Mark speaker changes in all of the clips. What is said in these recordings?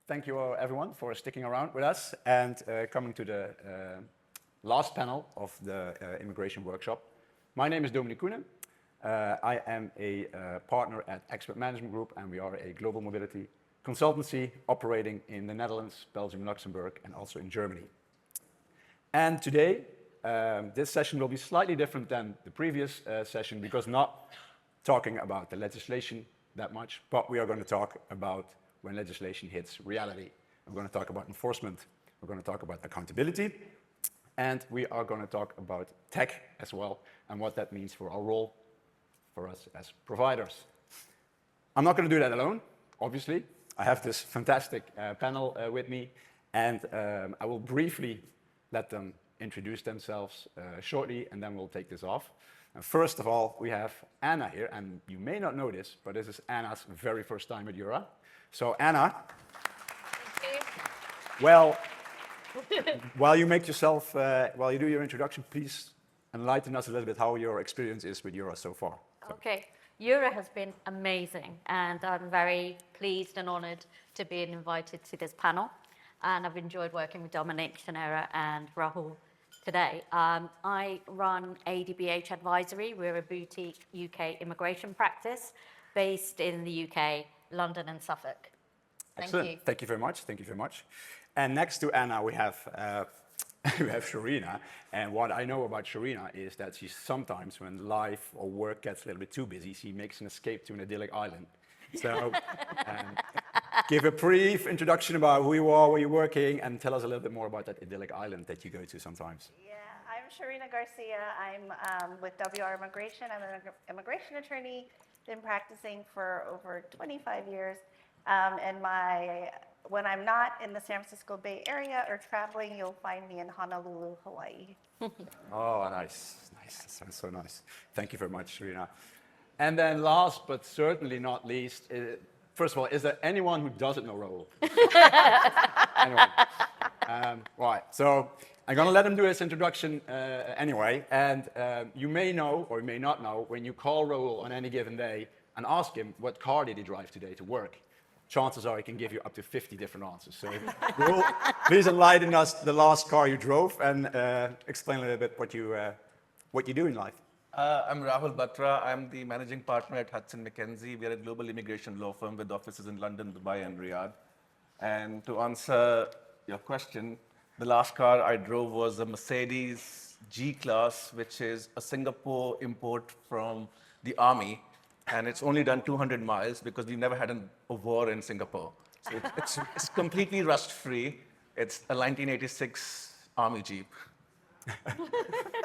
Speaker 1: thank you everyone for sticking around with us and coming to the last panel of the immigration workshop. My name is Dominic Koenen. I am a partner at Expert Management Group, and we are a global mobility consultancy operating in the Netherlands, Belgium, Luxembourg, and also in Germany. And today, this session will be slightly different than the previous session because not talking about the legislation that much, but we are going to talk about when legislation hits reality. We're going to talk about enforcement, we're going to talk about accountability, and we are going to talk about tech as well and what that means for our role for us as providers. I'm not going to do that alone, obviously. I have this fantastic panel with me, and I will briefly let them introduce themselves shortly, and then we'll take this off. And first of all, we have Anna here, and you may not know this, but this is Anna's very first time at Jura. So Anna,
Speaker 2: thank you.
Speaker 1: Well, while you make yourself, while you do your introduction, please enlighten us a little bit how your experience is with Jura so far.
Speaker 2: Okay, Jura has been amazing, and I'm very pleased and honored to be invited to this panel. And I've enjoyed working with Dominic, Shanera, and Rahul today. I run ADBH Advisory. We're a boutique UK immigration practice based in the UK, London and Suffolk.
Speaker 1: Excellent.
Speaker 2: Thank you.
Speaker 1: Thank you very much. Thank you very much. And next to Anna, we have Sharina. And what I know about Sharina is that she sometimes, when life or work gets a little bit too busy, she makes an escape to an idyllic island. So give a brief introduction about who you are, where you're working, and tell us a little bit more about that idyllic island that you go to sometimes.
Speaker 3: Yeah, I'm Sharina Garcia. I'm with WR Immigration. I'm an immigration attorney, been practicing for over 25 years. And when I'm not in the San Francisco Bay Area or traveling, you'll find me in Honolulu, Hawaii.
Speaker 1: Oh, nice. Nice. That sounds so nice. Thank you very much, Sharina. And then last, but certainly not least, first of all, is there anyone who doesn't know Rahul? Anyone? Right, so I'm going to let him do his introduction anyway. And you may know, or you may not know, when you call Rahul on any given day and ask him what car did he drive today to work, chances are he can give you up to 50 different answers. So Rahul, please enlighten us the last car you drove and explain a little bit what you do in life.
Speaker 4: I'm Rahul Batra. I'm the managing partner at Hudson McKenzie. We are a global immigration law firm with offices in London, Dubai, and Riyadh. And to answer your question, the last car I drove was a Mercedes G-Class, which is a Singapore import from the army. And it's only done 200 miles because we never had a war in Singapore. So it's completely rust-free. It's a 1986 army Jeep.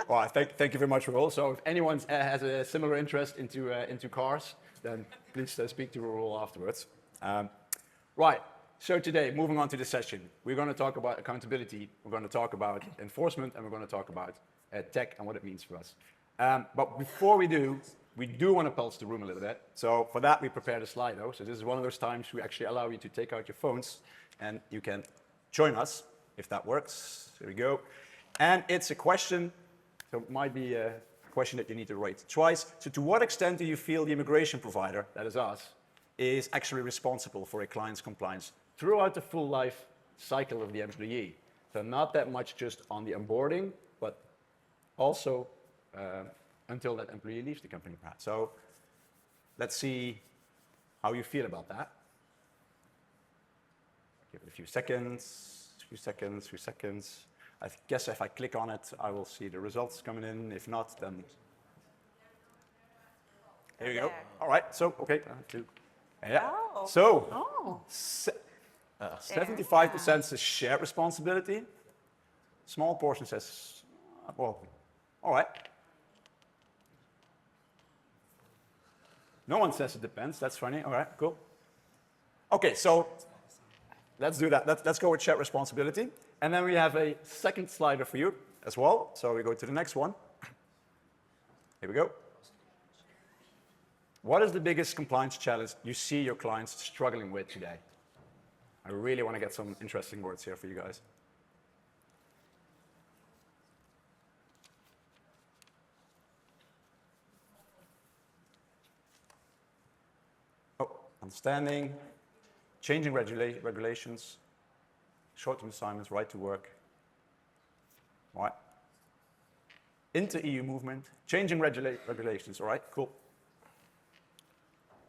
Speaker 1: Well, thank you very much, Rahul. So if anyone has a similar interest into cars, then please speak to Rahul afterwards. Right, so today, moving on to the session, we're going to talk about accountability, we're going to talk about enforcement, and we're going to talk about tech and what it means for us. But before we do want to pulse the room a little bit. So for that, we prepared a Slido. So this is one of those times we actually allow you to take out your phones and you can join us, if that works. There we go. And it's a question, so it might be a question that you need to write twice. So to what extent do you feel the immigration provider, that is us, is actually responsible for a client's compliance throughout the full life cycle of the employee? So not that much just on the onboarding, but also until that employee leaves the company, perhaps. So let's see how you feel about that. Give it a few seconds. I guess if I click on it, I will see the results coming in. If not, then here we go. All right. So, okay. Yeah.
Speaker 3: Oh.
Speaker 1: So, 75% says shared responsibility. Small portion says, well, all right. No one says it depends. That's funny. All right, cool. Okay, so let's do that. Let's go with shared responsibility. And then we have a second slider for you as well. So we go to the next one. Here we go. What is the biggest compliance challenge you see your clients struggling with today? I really want to get some interesting words here for you guys. Oh, understanding. changing regulations, short-term assignments, right to work, right? Inter-EU movement, changing regulations, all right, cool.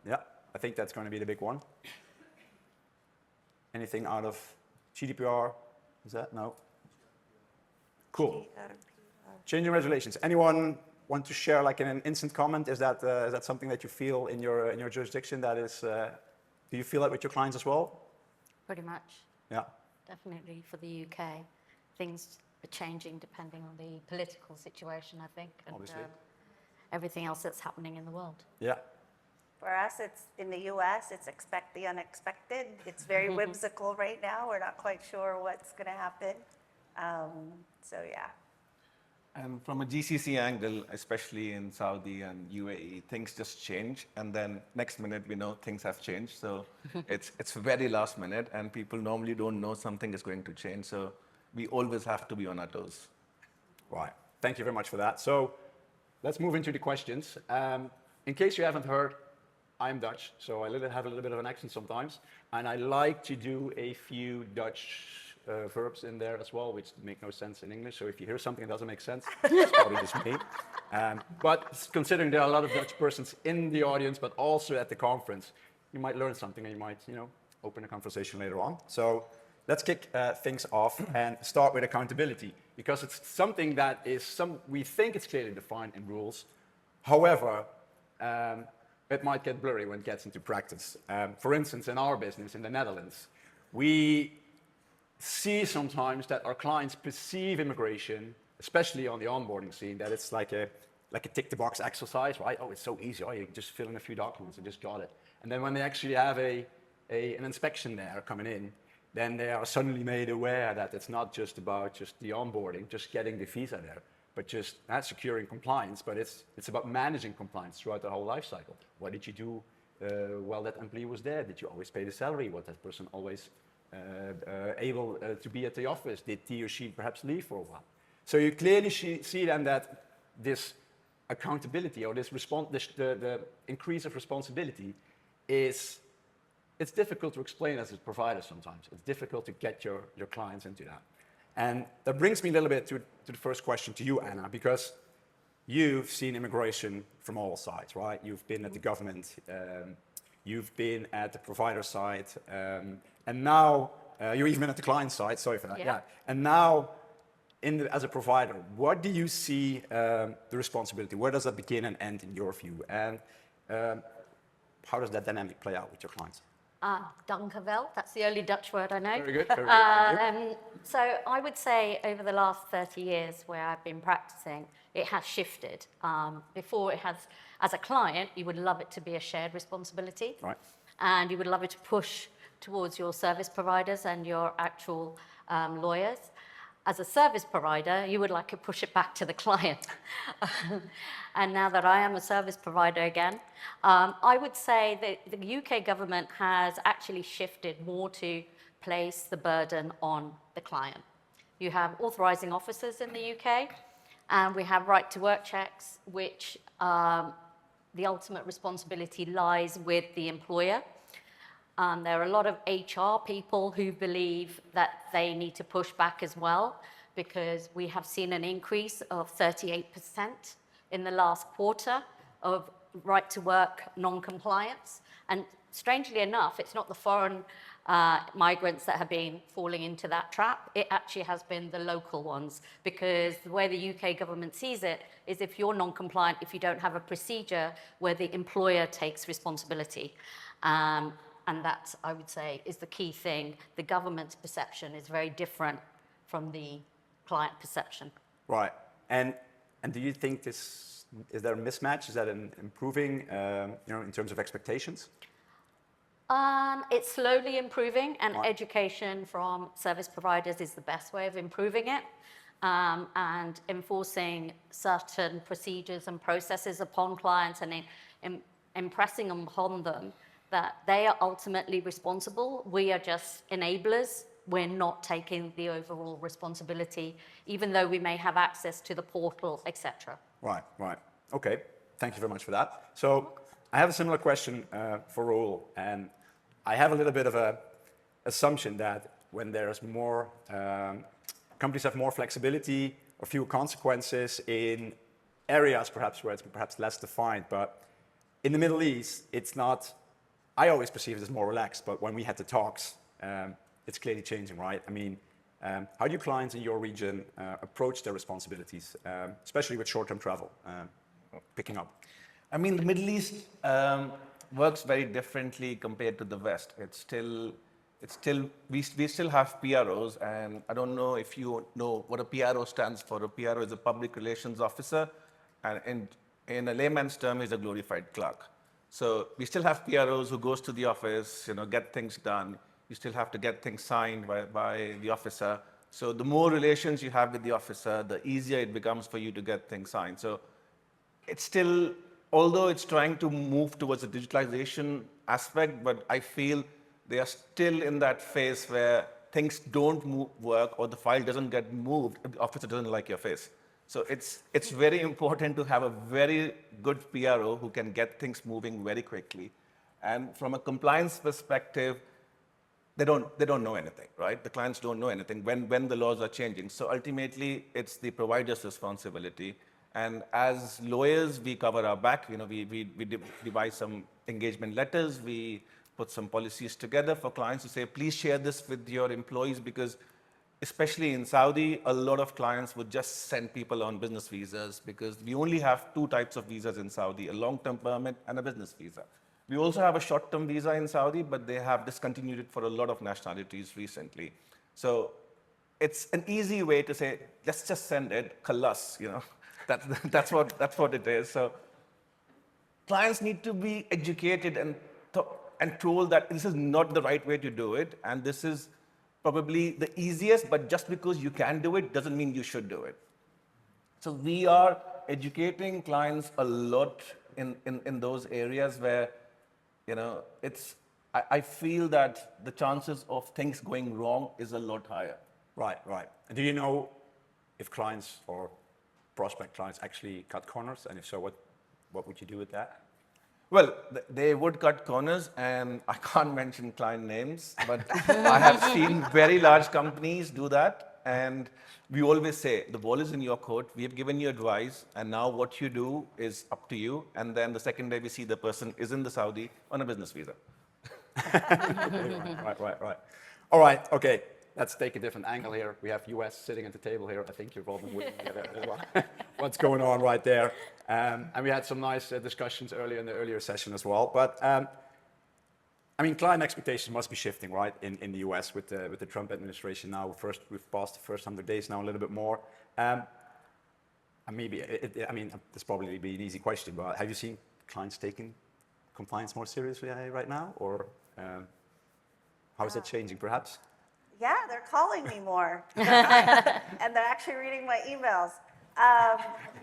Speaker 1: Yeah, I think that's going to be the big one. Anything out of GDPR? Is that? No? Cool. Changing regulations. Anyone want to share like an instant comment? Is that something that you feel in your jurisdiction that is, do you feel that with your clients as well?
Speaker 2: Pretty much.
Speaker 1: Yeah.
Speaker 2: Definitely for the UK. Things are changing depending on the political situation, I think, and
Speaker 1: Obviously.
Speaker 2: everything else that's happening in the world.
Speaker 1: Yeah.
Speaker 3: For us, it's in the US, it's expect the unexpected. It's very whimsical right now. We're not quite sure what's going to happen. So yeah.
Speaker 4: And from a GCC angle, especially in Saudi and UAE, things just change, and then next minute we know things have changed. So it's very last minute, and people normally don't know something is going to change. So we always have to be on our toes.
Speaker 1: Right. Thank you very much for that. So let's move into the questions. In case you haven't heard, I'm Dutch, so I have a little bit of an accent sometimes, and I like to do a few Dutch verbs in there as well, which make no sense in English. So if you hear something that doesn't make sense, it's probably just me. But considering there are a lot of Dutch persons in the audience, but also at the conference, you might learn something and you might, open a conversation later on. So let's kick things off and start with accountability, because it's something that is we think it's clearly defined in rules. However, it might get blurry when it gets into practice. For instance, in our business in the Netherlands, we see sometimes that our clients perceive immigration, especially on the onboarding scene, that it's like a tick-the-box exercise, right? Oh, it's so easy. Oh, you just fill in a few documents and just got it. And then when they actually have an inspection there coming in, then they are suddenly made aware that it's not just about just the onboarding, just getting the visa there, but just securing compliance, but it's about managing compliance throughout the whole life cycle. What did you do while that employee was there? Did you always pay the salary? Was that person always able to be at the office? Did he or she perhaps leave for a while? So you clearly see then that this accountability or the increase of responsibility it's difficult to explain as a provider sometimes. It's difficult to get your clients into that. And that brings me a little bit to the first question to you, Anna, because you've seen immigration from all sides, right? You've been at the government, you've been at the provider side, and now you're even at the client side, sorry for that. Yeah. And now, as a provider, what do you see the responsibility? Where does that begin and end in your view? And how does that dynamic play out with your clients?
Speaker 2: Dank u wel. That's the only Dutch word I know.
Speaker 1: Very good. Very good.
Speaker 2: So I would say over the last 30 years where I've been practicing, it has shifted. Before it has, as a client, you would love it to be a shared responsibility.
Speaker 1: Right.
Speaker 2: And you would love it to push towards your service providers and your actual lawyers. As a service provider, you would like to push it back to the client. And now that I am a service provider again, I would say that the UK government has actually shifted more to place the burden on the client. You have authorising officers in the UK, and we have right to work checks, which the ultimate responsibility lies with the employer. There are a lot of HR people who believe that they need to push back as well, because we have seen an increase of 38% in the last quarter of right to work non-compliance. And strangely enough, it's not the foreign migrants that have been falling into that trap. It actually has been the local ones, because the way the UK government sees it is if you're non-compliant, if you don't have a procedure where the employer takes responsibility. And that, I would say, is the key thing. The government's perception is very different from the client perception.
Speaker 1: Right. And do you think is there a mismatch? Is that improving, in terms of expectations?
Speaker 2: It's slowly improving, and education from service providers is the best way of improving it. And enforcing certain procedures and processes upon clients and impressing upon them that they are ultimately responsible. We are just enablers. We're not taking the overall responsibility, even though we may have access to the portal, etc.
Speaker 1: Right. Okay. Thank you very much for that. So I have a similar question for Rahul. And I have a little bit of a assumption that when there's more, companies have more flexibility or fewer consequences in areas perhaps where it's perhaps less defined, but in the Middle East, it's not, I always perceive it as more relaxed, but when we had the talks, it's clearly changing, right? I mean, how do clients in your region approach their responsibilities, especially with short-term travel picking up?
Speaker 4: I mean, the Middle East works very differently compared to the West. We still have PROs, and I don't know if you know what a PRO stands for. A PRO is a public relations officer, and in a layman's term, is a glorified clerk. So we still have PROs who goes to the office, get things done. You still have to get things signed by the officer. So the more relations you have with the officer, the easier it becomes for you to get things signed. So it's still, although it's trying to move towards a digitalization aspect, but I feel they are still in that phase where things don't work or the file doesn't get moved if the officer doesn't like your face. So it's very important to have a very good PRO who can get things moving very quickly. And from a compliance perspective, they don't know anything, right? The clients don't know anything when the laws are changing. So ultimately, it's the provider's responsibility. And as lawyers, we cover our back. We devise some engagement letters. We put some policies together for clients to say, please share this with your employees, because especially in Saudi, a lot of clients would just send people on business visas, because we only have two types of visas in Saudi, a long-term permit and a business visa. We also have a short-term visa in Saudi, but they have discontinued it for a lot of nationalities recently. So it's an easy way to say, let's just send it, khalas, That's what it is. So clients need to be educated and told that this is not the right way to do it, and this is probably the easiest, but just because you can do it doesn't mean you should do it. So we are educating clients a lot in those areas where, I feel that the chances of things going wrong is a lot higher.
Speaker 1: Right. And do you know if clients or prospect clients actually cut corners? And if so, what would you do with that?
Speaker 4: Well, they would cut corners, and I can't mention client names, but I have seen very large companies do that. And we always say, the ball is in your court. We have given you advice, and now what you do is up to you. And then the second day we see the person is in the Saudi on a business visa.
Speaker 1: Right. All right, okay. Let's take a different angle here. We have US sitting at the table here. I think you're involved with as well. What's going on right there? And we had some nice discussions earlier in the earlier session as well. But client expectations must be shifting, right? In the US with the Trump administration now. We've passed the first 100 days now, a little bit more. And maybe this probably be an easy question, but have you seen clients taking compliance more seriously right now, or how is it changing, perhaps?
Speaker 3: Yeah, they're calling me more. And they're actually reading my emails.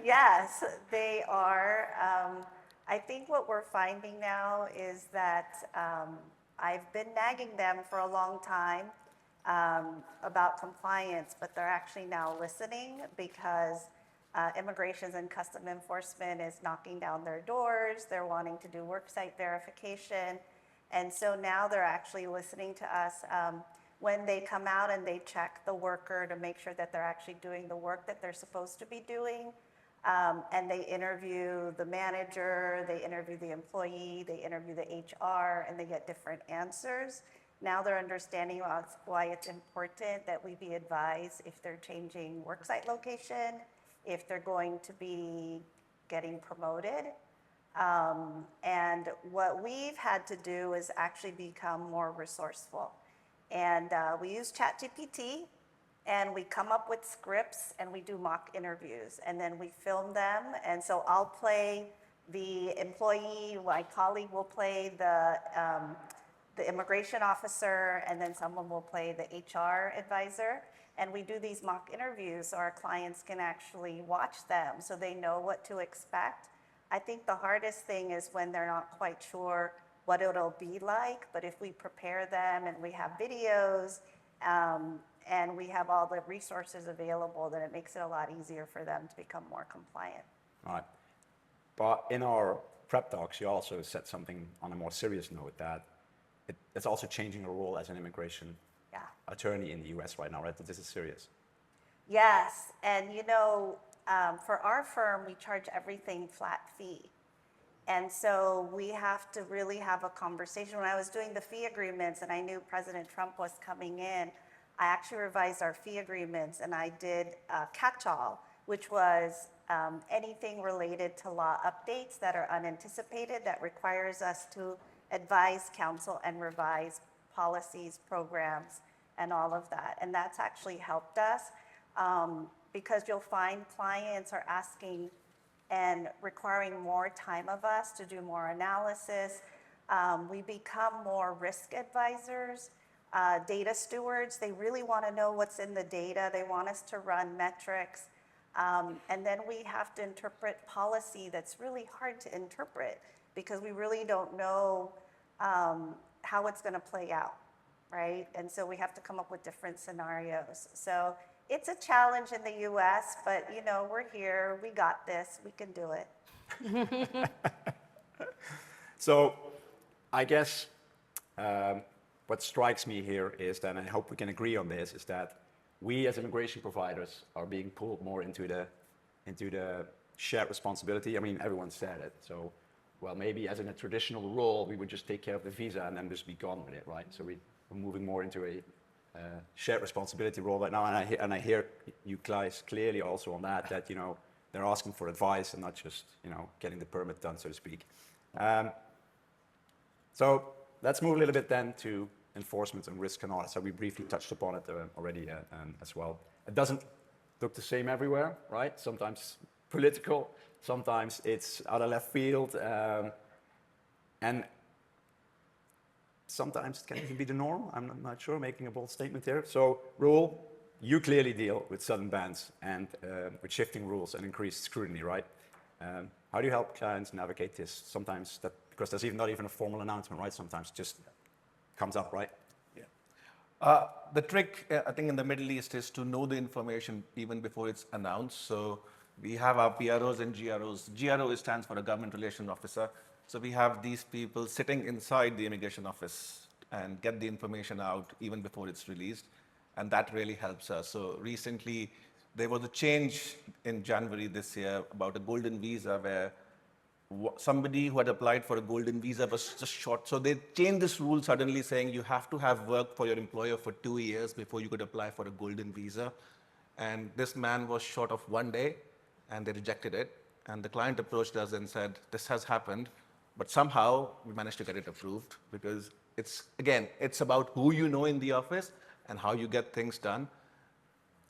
Speaker 3: Yes, they are. I think what we're finding now is that I've been nagging them for a long time about compliance, but they're actually now listening, because Immigration and Custom Enforcement is knocking down their doors. They're wanting to do worksite verification. And so now they're actually listening to us. When they come out and they check the worker to make sure that they're actually doing the work that they're supposed to be doing, and they interview the manager, they interview the employee, they interview the HR, and they get different answers. Now they're understanding why it's important that we be advised if they're changing worksite location, if they're going to be getting promoted. And what we've had to do is actually become more resourceful. And we use ChatGPT, and we come up with scripts, and we do mock interviews, and then we film them. And so I'll play the employee, my colleague will play the immigration officer, and then someone will play the HR advisor. And we do these mock interviews so our clients can actually watch them so they know what to expect. I think the hardest thing is when they're not quite sure what it'll be like, but if we prepare them and we have videos and we have all the resources available, then it makes it a lot easier for them to become more compliant.
Speaker 1: All right. But in our prep talks, you also said something on a more serious note, that it's also changing your role as an immigration
Speaker 3: Yeah.
Speaker 1: attorney in the US right now, right? That this is serious.
Speaker 3: Yes, and for our firm, we charge everything flat fee. And so we have to really have a conversation. When I was doing the fee agreements and I knew President Trump was coming in, I actually revised our fee agreements and I did a catch-all, which was anything related to law updates that are unanticipated that requires us to advise counsel and revise policies, programs, and all of that. And that's actually helped us because you'll find clients are asking and requiring more time of us to do more analysis. We become more risk advisors, data stewards. They really want to know what's in the data. They want us to run metrics. And then we have to interpret policy that's really hard to interpret because we really don't know how it's going to play out, right? And so we have to come up with different scenarios. So it's a challenge in the US, but we're here, we got this, we can do it.
Speaker 1: So I guess what strikes me here is that, and I hope we can agree on this, is that we as immigration providers are being pulled more into the shared responsibility. I mean, everyone said it. So, well, maybe as in a traditional role, we would just take care of the visa and then just be gone with it, right? So we're moving more into a shared responsibility role right now, and I hear you guys clearly also on that they're asking for advice and not just getting the permit done, so to speak. So let's move a little bit then to enforcement and risk and audit. So we briefly touched upon it already as well. It doesn't look the same everywhere, right? Sometimes political, sometimes it's out of left field, and sometimes it can even be the norm. I'm not sure, making a bold statement here. So, Roel, you clearly deal with sudden bans and with shifting rules and increased scrutiny, right? How do you help clients navigate this? Sometimes because there's not even a formal announcement, right? Sometimes it just comes up, right?
Speaker 4: Yeah. The trick, I think, in the Middle East is to know the information even before it's announced. So we have our PROs and GROs. GRO stands for a government relations officer. So we have these people sitting inside the immigration office and get the information out even before it's released. And that really helps us. So recently, there was a change in January this year about a golden visa where somebody who had applied for a golden visa was just short. So they changed this rule suddenly saying you have to have worked for your employer for 2 years before you could apply for a golden visa. And this man was short of 1 day and they rejected it. And the client approached us and said, this has happened, but somehow we managed to get it approved because it's about who you know in the office and how you get things done.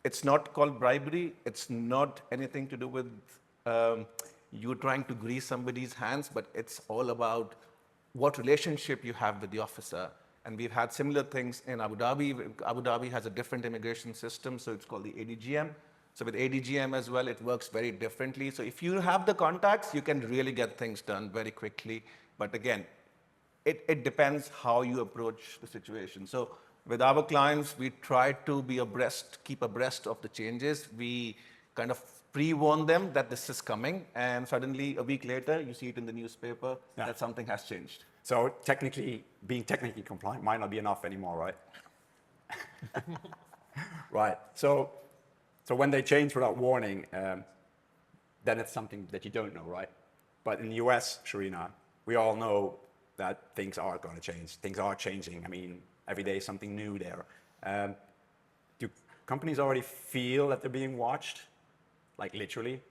Speaker 4: It's not called bribery. It's not anything to do with you trying to grease somebody's hands, but it's all about what relationship you have with the officer. And we've had similar things in Abu Dhabi. Abu Dhabi has a different immigration system, so it's called the ADGM. So with ADGM as well, it works very differently. So if you have the contacts, you can really get things done very quickly. But again, it depends how you approach the situation. So with our clients, we try to be keep abreast of the changes. We kind of pre-warn them that this is coming, and suddenly a week later, you see it in the newspaper that something has changed.
Speaker 1: So being technically compliant might not be enough anymore, right? Right. So when they change without warning, then it's something that you don't know, right? But in the US, Sharina, we all know that things are going to change. Things are changing. I mean, every day something new there. Do companies already feel that they're being watched? Like literally?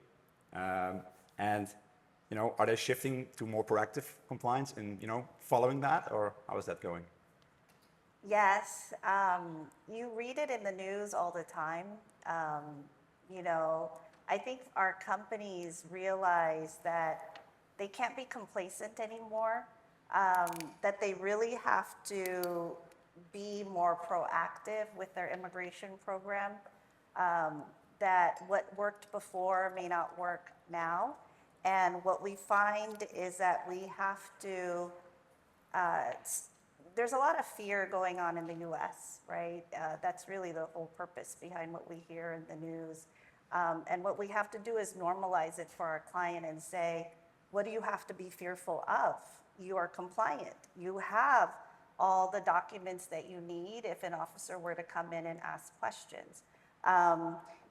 Speaker 1: And are they shifting to more proactive compliance and, following that, or how is that going?
Speaker 3: Yes, you read it in the news all the time. I think our companies realize that they can't be complacent anymore, that they really have to be more proactive with their immigration program, that what worked before may not work now. And what we find is that we have to, there's a lot of fear going on in the US, right? That's really the whole purpose behind what we hear in the news. And what we have to do is normalize it for our client and say, what do you have to be fearful of? You are compliant. You have all the documents that you need if an officer were to come in and ask questions.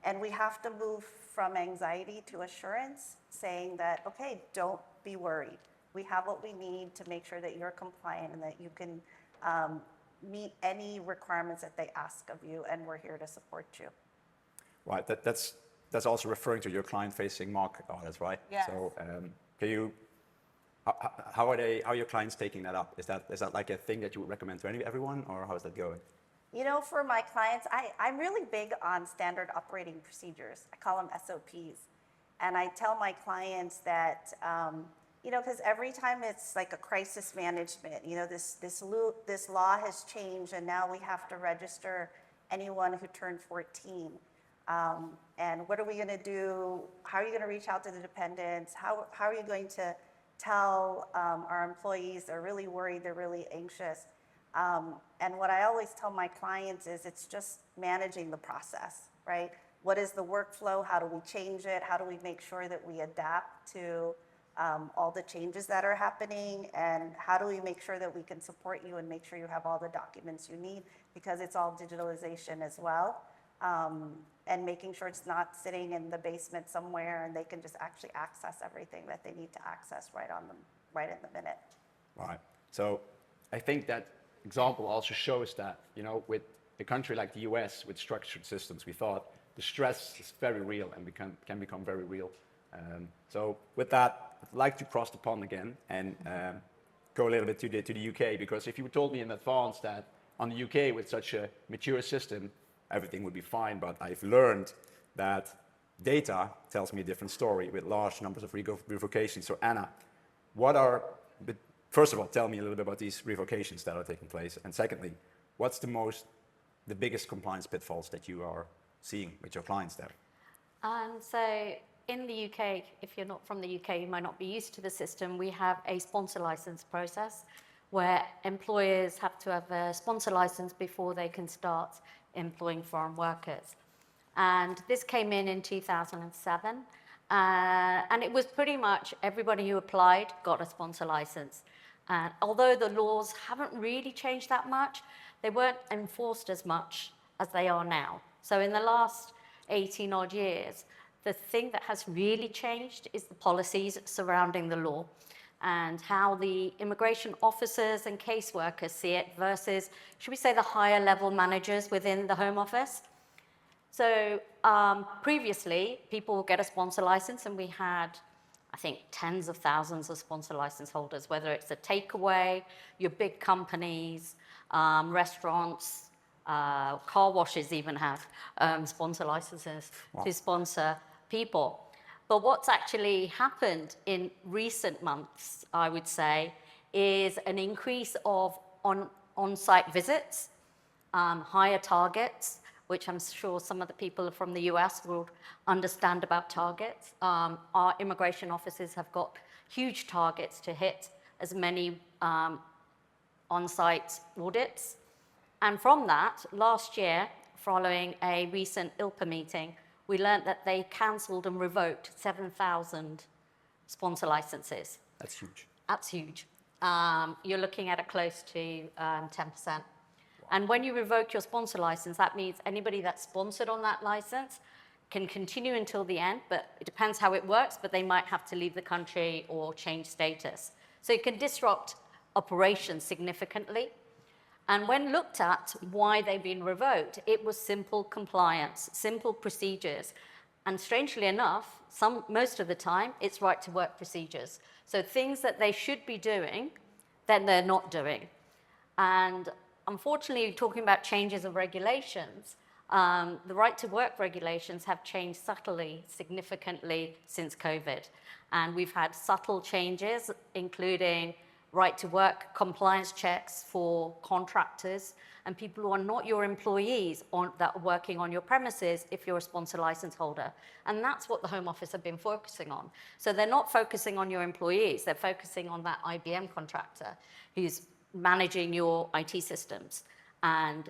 Speaker 3: And we have to move from anxiety to assurance, saying that, okay, don't be worried. We have what we need to make sure that you're compliant and that you can meet any requirements that they ask of you, and we're here to support you.
Speaker 1: Right, that's also referring to your client-facing market audits, right?
Speaker 3: Yes.
Speaker 1: So can you, how are your clients taking that up? Is that like a thing that you would recommend to everyone, or how is that going?
Speaker 3: You know, for my clients, I'm really big on standard operating procedures. I call them SOPs. And I tell my clients that, you know, because every time it's like a crisis management, you know, this law has changed, and now we have to register anyone who turned 14. And what are we going to do? How are you going to reach out to the dependents? How are you going to tell our employees they're really worried, they're really anxious? And what I always tell my clients is it's just managing the process, right? What is the workflow? How do we change it? How do we make sure that we adapt to all the changes that are happening? And how do we make sure that we can support you and make sure you have all the documents you need? Because it's all digitalization as well. And making sure it's not sitting in the basement somewhere and they can just actually access everything that they need to access right in the minute.
Speaker 1: Right. So I think that example also shows that, you know, with a country like the US with structured systems, we thought the stress is very real and can become very real. So with that, I'd like to cross the pond again and go a little bit to the UK, because if you told me in advance that on the UK with such a mature system, everything would be fine, but I've learned that data tells me a different story with large numbers of revocations. So Anna, first of all, tell me a little bit about these revocations that are taking place. And secondly, what's the biggest compliance pitfalls that you are seeing with your clients there?
Speaker 2: So in the UK, if you're not from the UK, you might not be used to the system. We have a sponsor license process where employers have to have a sponsor license before they can start employing foreign workers. And this came in 2007. And it was pretty much everybody who applied got a sponsor license. And although the laws haven't really changed that much, they weren't enforced as much as they are now. So in the last 18 odd years, the thing that has really changed is the policies surrounding the law and how the immigration officers and caseworkers see it versus, should we say, the higher level managers within the Home Office. So previously, people would get a sponsor license, and we had, I think, tens of thousands of sponsor license holders, whether it's a takeaway, your big companies, restaurants, car washes even have sponsor licenses to sponsor people. But what's actually happened in recent months, I would say, is an increase of on-site visits, higher targets, which I'm sure some of the people from the US will understand about targets. Our immigration offices have got huge targets to hit as many on-site audits. And from that, last year, following a recent ILPA meeting, we learned that they cancelled and revoked 7,000 sponsor licenses.
Speaker 1: That's huge.
Speaker 2: That's huge. You're looking at a close to 10%. Wow. And when you revoke your sponsor license, that means anybody that's sponsored on that license can continue until the end, but it depends how it works, but they might have to leave the country or change status. So it can disrupt operations significantly. And when looked at why they've been revoked, it was simple compliance, simple procedures. And strangely enough, most of the time, it's right to work procedures. So things that they should be doing, then they're not doing. And unfortunately, talking about changes of regulations, the right to work regulations have changed subtly, significantly since COVID. And we've had subtle changes, including right to work compliance checks for contractors and people who are not your employees that are working on your premises if you're a sponsor license holder. And that's what the Home Office have been focusing on. So they're not focusing on your employees, they're focusing on that IBM contractor who's managing your IT systems and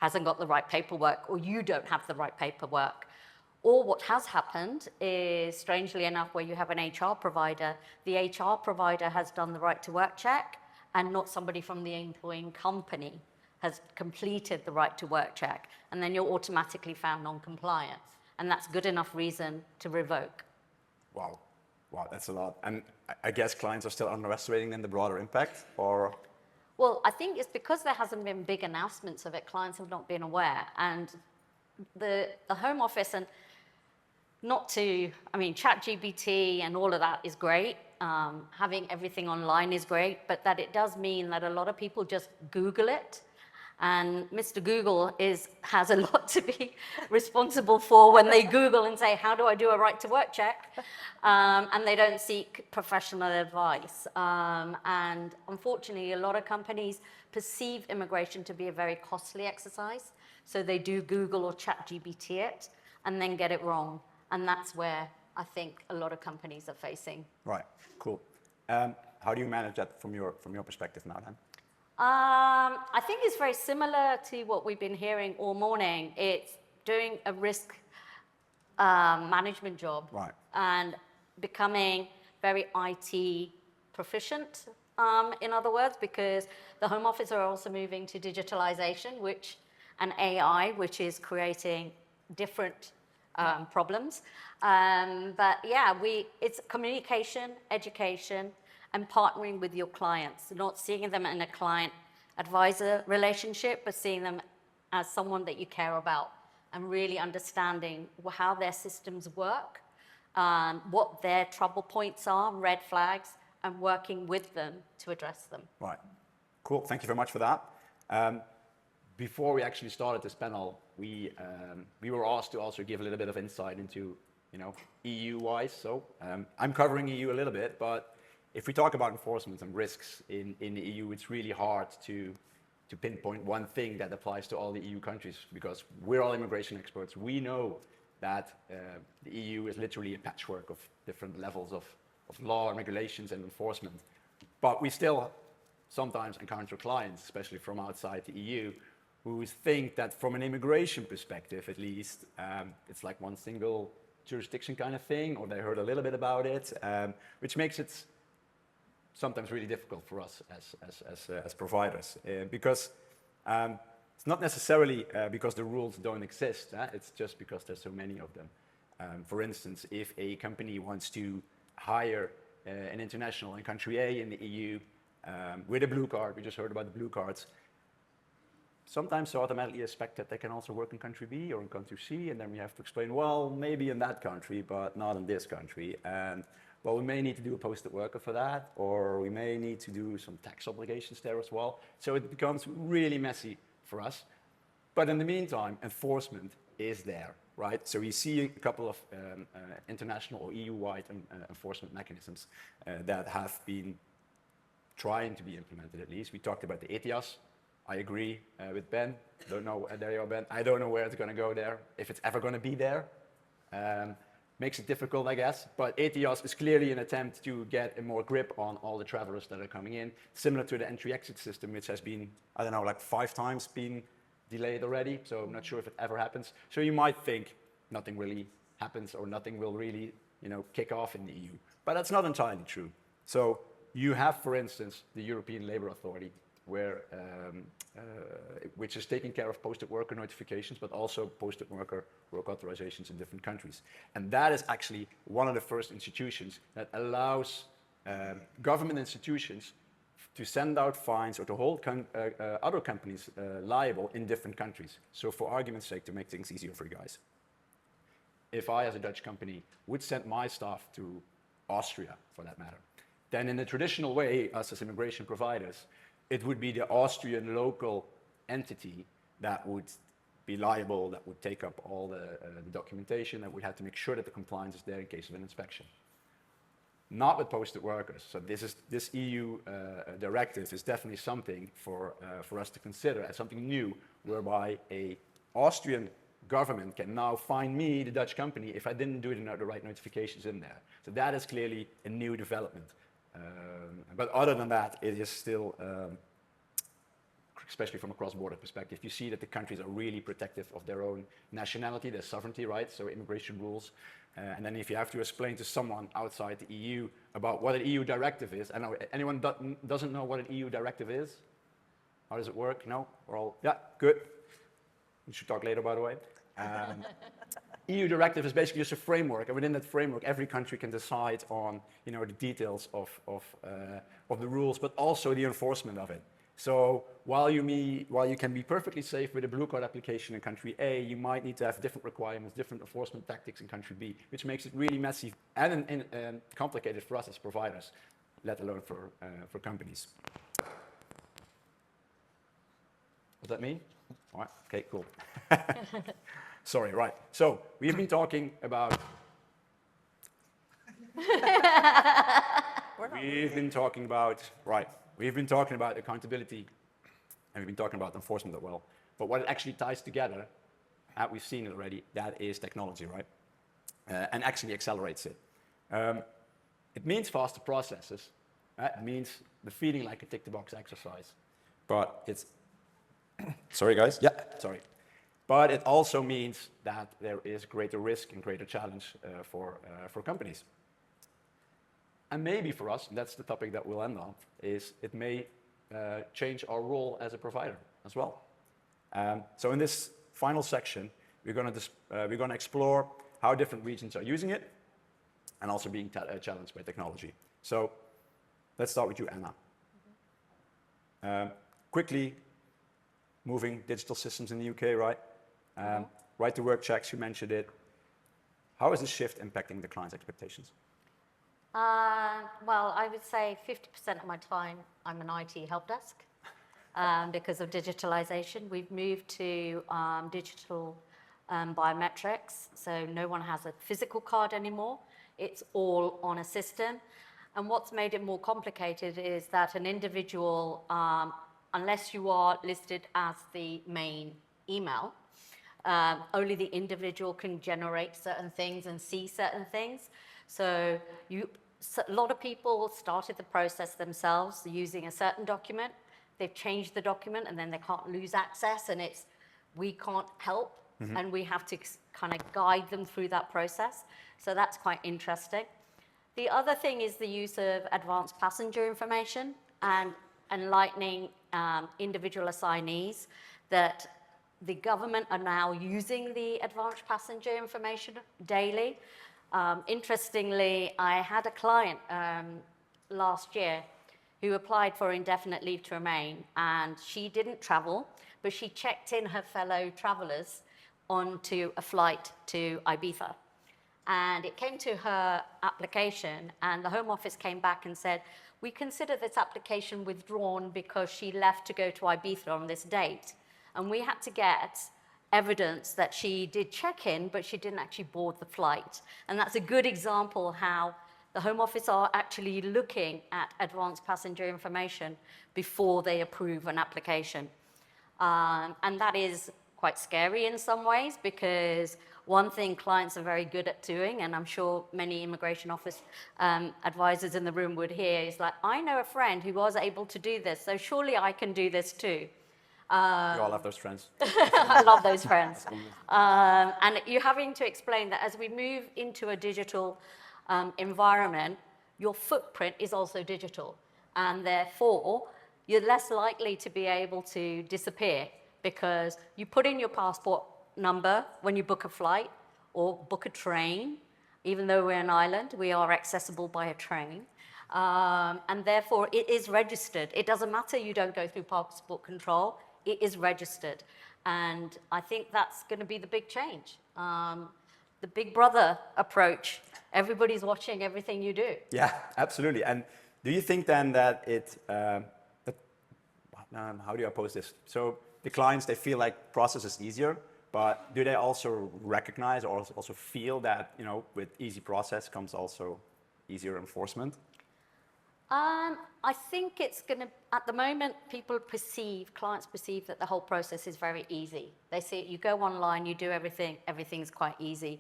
Speaker 2: hasn't got the right paperwork, or you don't have the right paperwork. Or what has happened is, strangely enough, where you have an HR provider, the HR provider has done the right to work check and not somebody from the employing company has completed the right to work check, and then you're automatically found non-compliant. And that's good enough reason to revoke.
Speaker 1: Wow. Wow, that's a lot. And I guess clients are still underestimating then the broader impact, or?
Speaker 2: Well, I think it's because there hasn't been big announcements of it, clients have not been aware. And the Home Office, and ChatGPT and all of that is great. Having everything online is great, but that it does mean that a lot of people just Google it. And Mr. Google has a lot to be responsible for when they Google and say, how do I do a right to work check? And they don't seek professional advice. And unfortunately, a lot of companies perceive immigration to be a very costly exercise. So they do Google or ChatGPT it and then get it wrong. And that's where I think a lot of companies are facing.
Speaker 1: Right, cool. How do you manage that from your perspective now then?
Speaker 2: I think it's very similar to what we've been hearing all morning. It's doing a risk management job,
Speaker 1: Right.
Speaker 2: And becoming very IT proficient, in other words, because the Home Office are also moving to digitalization, and AI, which is creating different problems. But yeah, it's communication, education, and partnering with your clients, not seeing them in a client-advisor relationship, but seeing them as someone that you care about and really understanding how their systems work, what their trouble points are, red flags, and working with them to address them.
Speaker 1: Right. Cool. Thank you very much for that. Before we actually started this panel, we were asked to also give a little bit of insight into, EU-wise. So I'm covering EU a little bit, but if we talk about enforcement and risks in the EU, it's really hard to pinpoint one thing that applies to all the EU countries, because we're all immigration experts. We know that the EU is literally a patchwork of different levels of law and regulations and enforcement. But we still sometimes encounter clients, especially from outside the EU, who think that from an immigration perspective, at least, it's like one single jurisdiction kind of thing, or they heard a little bit about it, which makes it sometimes really difficult for us as providers, because it's not necessarily because the rules don't exist, it's just because there's so many of them. For instance, if a company wants to hire an international in country A in the EU with a blue card, we just heard about the blue cards, sometimes they automatically expect that they can also work in country B or in country C, and then we have to explain, well, maybe in that country, but not in this country. And well, we may need to do a posted worker for that, or we may need to do some tax obligations there as well. So it becomes really messy for us. But in the meantime, enforcement is there, right? So we see a couple of international or EU-wide enforcement mechanisms that have been trying to be implemented at least. We talked about the ETIAS. I agree with Ben. Don't know, there you are, Ben. I don't know where it's going to go there, if it's ever going to be there. Makes it difficult, I guess. But ETIAS is clearly an attempt to get a more grip on all the travelers that are coming in, similar to the entry-exit system, which has been, I don't know, like 5 times been delayed already. So I'm not sure if it ever happens. So you might think nothing really happens or nothing will really, kick off in the EU. But that's not entirely true. So you have, for instance, the European Labour Authority, which is taking care of posted worker notifications, but also posted worker work authorizations in different countries. And that is actually one of the first institutions that allows government institutions to send out fines or to hold other companies liable in different countries. So for argument's sake, to make things easier for you guys, if I, as a Dutch company, would send my staff to Austria, for that matter, then in the traditional way, us as immigration providers, it would be the Austrian local entity that would be liable, that would take up all the documentation, that would have to make sure that the compliance is there in case of an inspection. Not with posted workers. So this EU directive is definitely something for us to consider as something new, whereby a Austrian government can now fine me, the Dutch company, if I didn't do the right notifications in there. So that is clearly a new development. But other than that, it is still especially from a cross-border perspective. You see that the countries are really protective of their own nationality, their sovereignty, right? So immigration rules. And then if you have to explain to someone outside the EU about what an EU directive is, I know anyone doesn't know what an EU directive is? How does it work? No? We're all, yeah, good. We should talk later, by the way. EU directive is basically just a framework, and within that framework, every country can decide on, you know, the details of the rules, but also the enforcement of it. So while you can be perfectly safe with a blue card application in country A, you might need to have different requirements, different enforcement tactics in country B, which makes it really messy and complicated for us as providers, let alone for companies. Was that me? All right, okay, cool. Sorry, right. So we've been talking about we've been talking about accountability, and we've been talking about enforcement as well. But what it actually ties together, we've seen it already, that is technology, right? And actually accelerates it. It means faster processes. It means the feeling like a tick-the-box exercise. But it's sorry, guys. Yeah, sorry. But it also means that there is greater risk and greater challenge for companies. And maybe for us, and that's the topic that we'll end on, is it may change our role as a provider as well. So in this final section, we're going to explore how different regions are using it and also being challenged by technology. So let's start with you, Anna. Quickly moving digital systems in the UK, right? Right to work checks, you mentioned it. How is this shift impacting the client's expectations?
Speaker 2: Well, I would say 50% of my time I'm an IT help desk because of digitalization. We've moved to digital biometrics, so no one has a physical card anymore. It's all on a system. And what's made it more complicated is that an individual, unless you are listed as the main email, only the individual can generate certain things and see certain things. So a lot of people started the process themselves using a certain document. They've changed the document and then they can't lose access, and we can't help, and we have to kind of guide them through that process. So that's quite interesting. The other thing is the use of advanced passenger information and enlightening individual assignees that the government are now using the advanced passenger information daily. Interestingly, I had a client last year who applied for indefinite leave to remain, and she didn't travel, but she checked in her fellow travelers onto a flight to Ibiza. And it came to her application, and the Home Office came back and said, we consider this application withdrawn because she left to go to Ibiza on this date. And we had to get evidence that she did check in, but she didn't actually board the flight. And that's a good example how the Home Office are actually looking at advanced passenger information before they approve an application. And that is quite scary in some ways, because one thing clients are very good at doing, and I'm sure many immigration office advisors in the room would hear, is like, I know a friend who was able to do this, so surely I can do this too.
Speaker 1: You all have those friends.
Speaker 2: I love those friends. And you're having to explain that as we move into a digital environment, your footprint is also digital. And therefore, you're less likely to be able to disappear, because you put in your passport number when you book a flight or book a train. Even though we're an island, we are accessible by a train. And therefore, it is registered. It doesn't matter you don't go through passport control. It is registered. And I think that's going to be the big change. The Big Brother approach. Everybody's watching everything you do.
Speaker 1: Yeah, absolutely. And do you think then that how do I pose this? So the clients, they feel like process is easier, but do they also recognize or also feel that, you know, with easy process comes also easier enforcement?
Speaker 2: I think it's going to, at the moment, clients perceive that the whole process is very easy. They see you go online, you do everything's quite easy.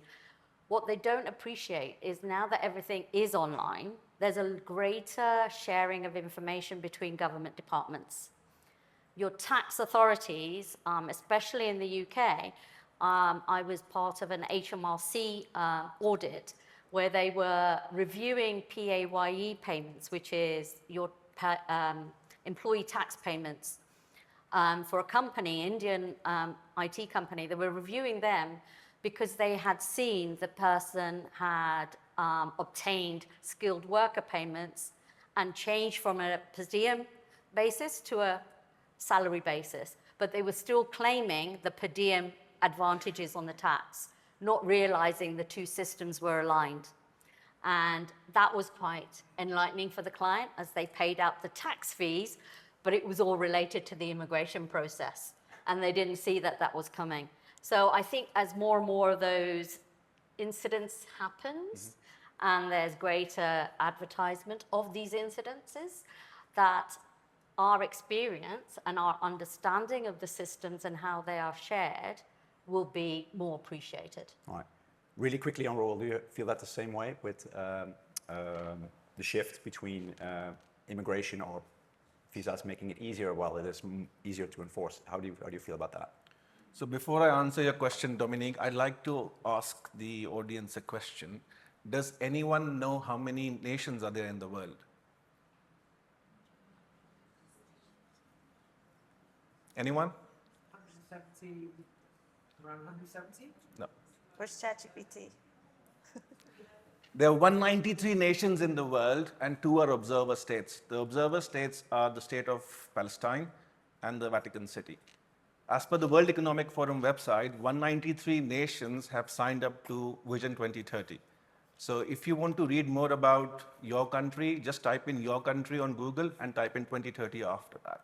Speaker 2: What they don't appreciate is now that everything is online, there's a greater sharing of information between government departments. your tax authorities, especially in the UK, I was part of an HMRC audit where they were reviewing PAYE payments, which is your employee tax payments for a company, Indian IT company. They were reviewing them because they had seen the person had obtained skilled worker payments and changed from a per diem basis to a salary basis. But they were still claiming the per diem advantages on the tax, not realizing the two systems were aligned. And that was quite enlightening for the client as they paid out the tax fees, but it was all related to the immigration process. And they didn't see that that was coming. So I think as more and more of those incidents happens, and there's greater advertisement of these incidences, that our experience and our understanding of the systems and how they are shared will be more appreciated.
Speaker 1: All right. Really quickly on Rahul, do you feel that the same way with the shift between immigration or visas making it easier while it is easier to enforce? How do you feel about that?
Speaker 4: So before I answer your question, Dominique, I'd like to ask the audience a question. Does anyone know how many nations are there in the world? Anyone?
Speaker 5: 170, around 170?
Speaker 4: No.
Speaker 3: Where's ChatGPT?
Speaker 4: There are 193 nations in the world and 2 are observer states. The observer states are the state of Palestine and the Vatican City. As per the World Economic Forum website, 193 nations have signed up to Vision 2030. So if you want to read more about your country, just type in your country on Google and type in 2030 after that.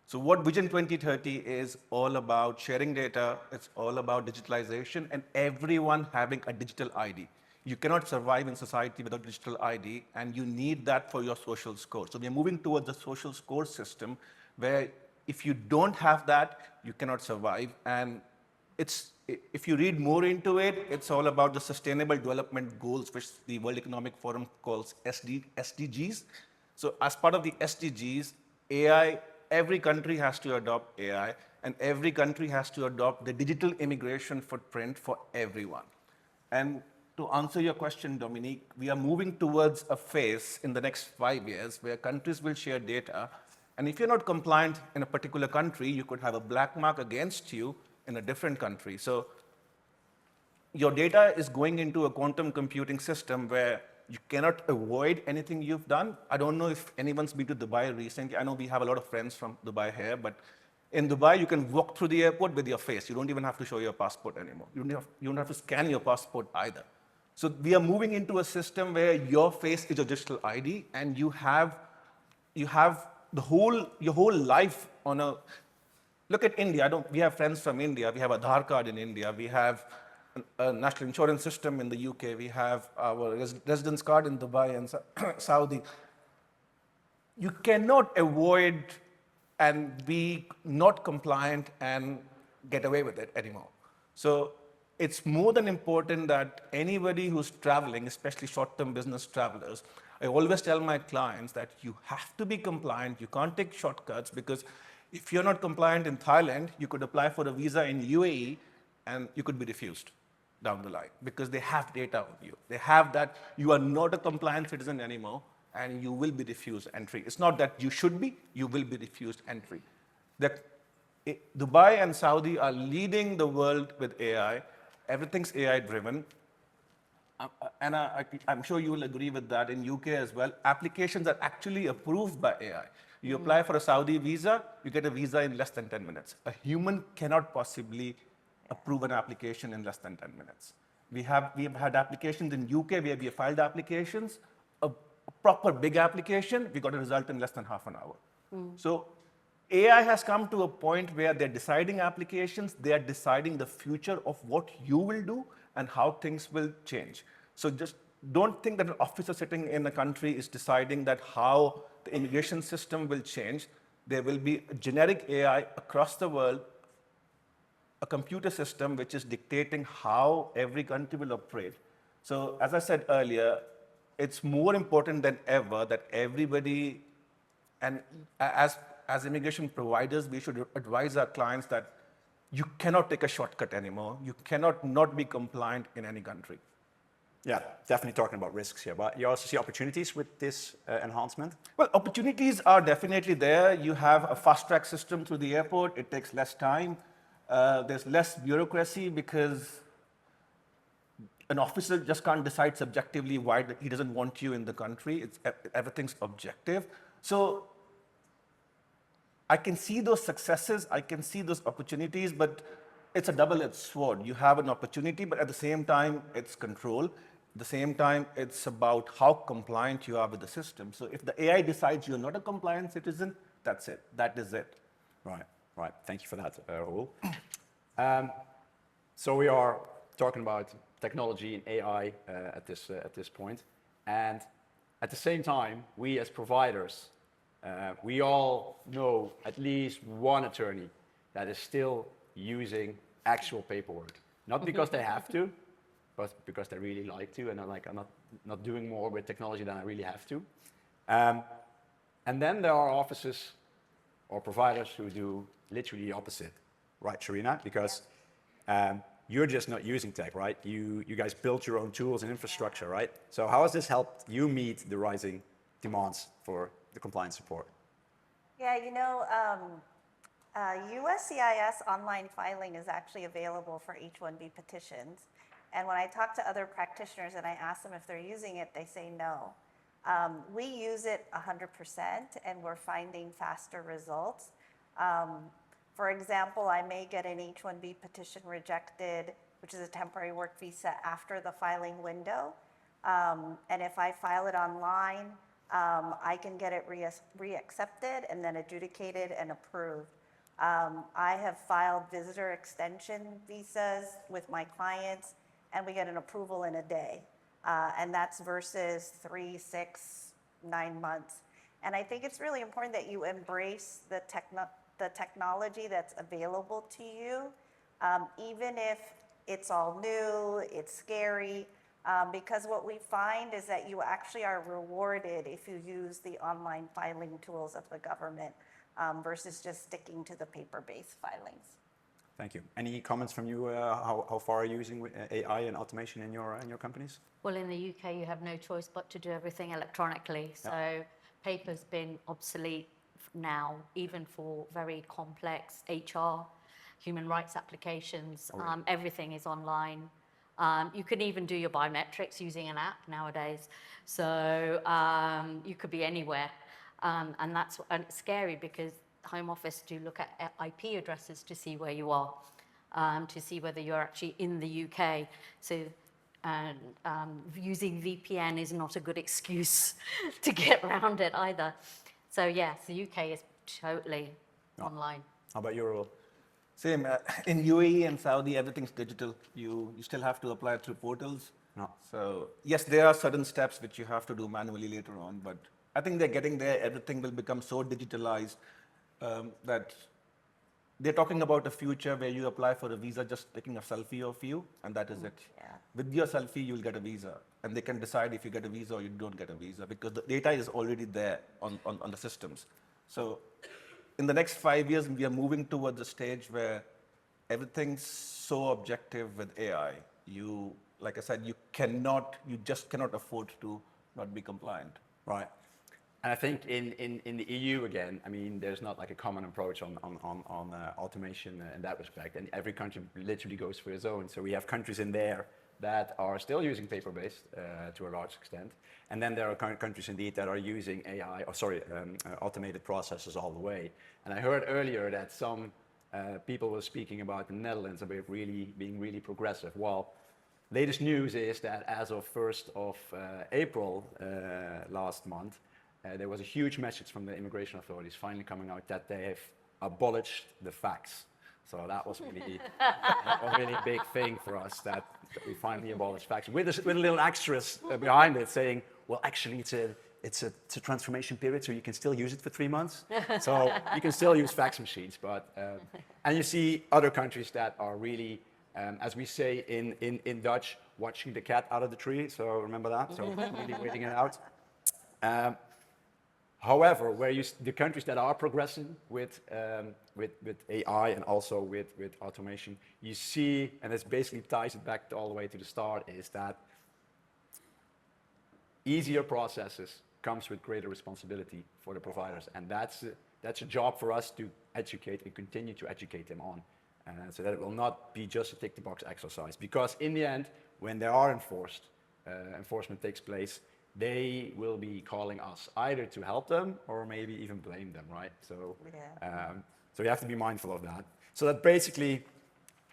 Speaker 4: So what Vision 2030 is all about sharing data, it's all about digitalization and everyone having a digital ID. You cannot survive in society without digital ID and you need that for your social score. So we are moving towards a social score system where if you don't have that, you cannot survive. And if you read more into it, it's all about the Sustainable Development Goals, which the World Economic Forum calls SDGs. So as part of the SDGs, AI, every country has to adopt AI, and every country has to adopt the digital immigration footprint for everyone. And to answer your question, Dominique, we are moving towards a phase in the next 5 years where countries will share data. And if you're not compliant in a particular country, you could have a black mark against you in a different country. So your data is going into a quantum computing system where you cannot avoid anything you've done. I don't know if anyone's been to Dubai recently. I know we have a lot of friends from Dubai here, but in Dubai, you can walk through the airport with your face. You don't even have to show your passport anymore. You don't have to scan your passport either. So we are moving into a system where your face is your digital ID, and you have your whole life on a. Look at India. We have friends from India. We have Aadhaar card in India. We have a national insurance system in the UK. We have our residence card in Dubai and Saudi. You cannot avoid and be not compliant and get away with it anymore. So it's more than important that anybody who's traveling, especially short-term business travelers, I always tell my clients that you have to be compliant. You can't take shortcuts, because if you're not compliant in Thailand, you could apply for a visa in UAE and you could be refused down the line because they have data on you. They have that you are not a compliant citizen anymore and you will be refused entry. It's not that you should be, you will be refused entry. Dubai and Saudi are leading the world with AI. Everything's AI driven. And I'm sure you will agree with that. In UK as well, applications are actually approved by AI. You apply for a Saudi visa, you get a visa in less than 10 minutes. A human cannot possibly approve an application in less than 10 minutes. We have had applications in UK where we have filed applications, a proper big application, we got a result in less than half an hour. So AI has come to a point where they're deciding applications, they are deciding the future of what you will do and how things will change. So just don't think that an officer sitting in a country is deciding that how the immigration system will change. There will be a generic AI across the world, a computer system which is dictating how every country will operate. So as I said earlier, it's more important than ever that everybody, and as as immigration providers, we should advise our clients that you cannot take a shortcut anymore. You cannot not be compliant in any country.
Speaker 1: Yeah, definitely talking about risks here, but you also see opportunities with this enhancement?
Speaker 4: Well, opportunities are definitely there. You have a fast-track system through the airport. It takes less time. There's less bureaucracy because an officer just can't decide subjectively why he doesn't want you in the country. Everything's objective. So I can see those successes, I can see those opportunities, but it's a double-edged sword. You have an opportunity, but at the same time, it's control. At the same time, it's about how compliant you are with the system. So if the AI decides you're not a compliant citizen, that's it. That is it.
Speaker 1: Right, right. Thank you for that, Rahul. So we are talking about technology and AI at this point. And at the same time, we as providers, we all know at least one attorney that is still using actual paperwork. Not because they have to, but because they really like to, and are like, I'm not doing more with technology than I really have to. And then there are offices or providers who do literally the opposite, right, Sharina? Because you're just not using tech, right? You guys built your own tools and infrastructure, right? So how has this helped you meet the rising demands for the compliance support?
Speaker 3: Yeah, you know, USCIS online filing is actually available for H-1B petitions. And when I talk to other practitioners and I ask them if they're using it, they say no. We use it 100% and we're finding faster results. For example, I may get an H-1B petition rejected, which is a temporary work visa, after the filing window. And if I file it online, I can get it reaccepted and then adjudicated and approved. I have filed visitor extension visas with my clients, and we get an approval in a day. And that's versus 3, 6, 9 months. And I think it's really important that you embrace the technology that's available to you, even if it's all new, it's scary, because what we find is that you actually are rewarded if you use the online filing tools of the government versus just sticking to the paper-based filings.
Speaker 1: Thank you. Any comments from you? How far are you using AI and automation in your companies?
Speaker 2: Well, in the UK, you have no choice but to do everything electronically. So paper's been obsolete now, even for very complex HR, human rights applications. Everything is online. You can even do your biometrics using an app nowadays. So you could be anywhere. And it's scary because Home Office do look at IP addresses to see where you are, to see whether you're actually in the UK. So using VPN is not a good excuse to get around it either. So yes, the UK is totally online.
Speaker 1: How about you, Rahul?
Speaker 4: Same. In UAE and Saudi, everything's digital. You still have to apply through portals.
Speaker 1: No.
Speaker 4: So yes, there are certain steps which you have to do manually later on, but I think they're getting there. Everything will become so digitalized that they're talking about a future where you apply for a visa just taking a selfie of you, and that is it.
Speaker 3: Yeah.
Speaker 4: With your selfie, you'll get a visa, and they can decide if you get a visa or you don't get a visa because the data is already there on the systems. So in the next 5 years, we are moving towards a stage where everything's so objective with AI. Like I said, you just cannot afford to not be compliant.
Speaker 1: Right. And I think in the EU again, I mean, there's not like a common approach on automation in that respect, and every country literally goes for its own. So we have countries in there that are still using paper-based to a large extent, and then there are countries indeed that are using automated processes all the way. And I heard earlier that some people were speaking about the Netherlands about being really progressive. Well, latest news is that as of 1st of April last month, there was a huge message from the immigration authorities finally coming out that they have abolished the fax. So that was really a really big thing for us that we finally abolished fax with a little extras behind it saying, well, actually it's a transformation period, so you can still use it for 3 months. So you can still use fax machines, but and you see other countries that are really, as we say in Dutch, watching the cat out of the tree. So remember that. So really waiting it out. However, the countries that are progressing with AI and also with automation, you see, and this basically ties it back all the way to the start, is that easier processes comes with greater responsibility for the providers, and that's a job for us to educate and continue to educate them on, so that it will not be just a tick the box exercise. Because in the end, when they are enforcement takes place, they will be calling us either to help them or maybe even blame them, right? So, so you have to be mindful of that. So that basically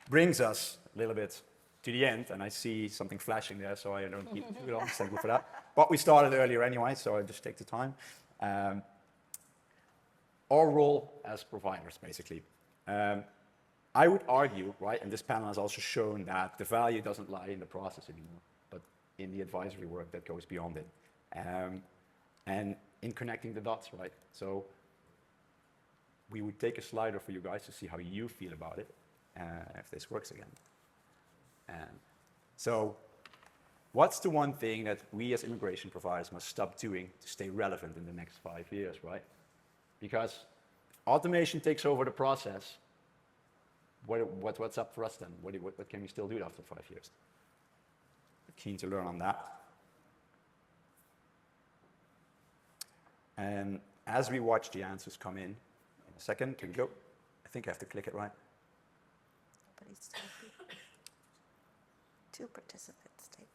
Speaker 1: brings us a little bit to the end, and I see something flashing there, so I don't keep too long. Thank you for that. But we started earlier anyway, so I just take the time. Our role as providers, basically. I would argue, right, and this panel has also shown that the value doesn't lie in the process anymore, but in the advisory work that goes beyond it, and in connecting the dots, right? So we would take a slider for you guys to see how you feel about it, if this works again. So what's the one thing that we as immigration providers must stop doing to stay relevant in the next 5 years, right? Because automation takes over the process. What's up for us then? What can we still do after 5 years? Keen to learn on that. And as we watch the answers come in a second, here we go. I think I have to click it right.
Speaker 3: Nobody's typing. 2 participants typing.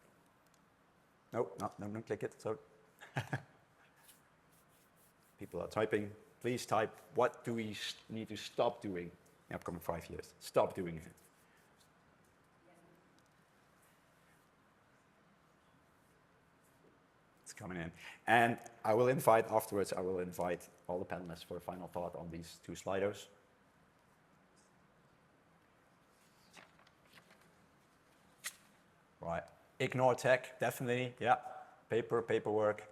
Speaker 1: No, don't click it. So people are typing. Please type, what do we need to stop doing in the upcoming 5 years? Stop doing it. It's coming in. And afterwards, I will invite all the panelists for a final thought on these 2 sliders. Right. Ignore tech, definitely. Yeah. Paperwork.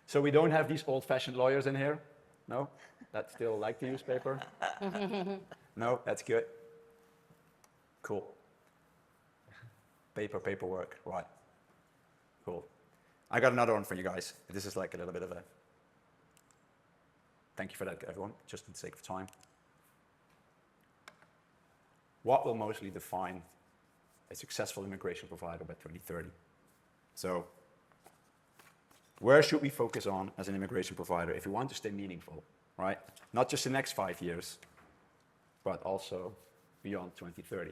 Speaker 1: So we don't have these old-fashioned lawyers in here? No? That still like to use paper? No? That's good. Cool. Paperwork. Right. Cool. I got another one for you guys. This is like a little bit of a... Thank you for that, everyone, just for the sake of time. What will mostly define a successful immigration provider by 2030? So, where should we focus on as an immigration provider if we want to stay meaningful, right? Not just the next 5 years, but also beyond 2030.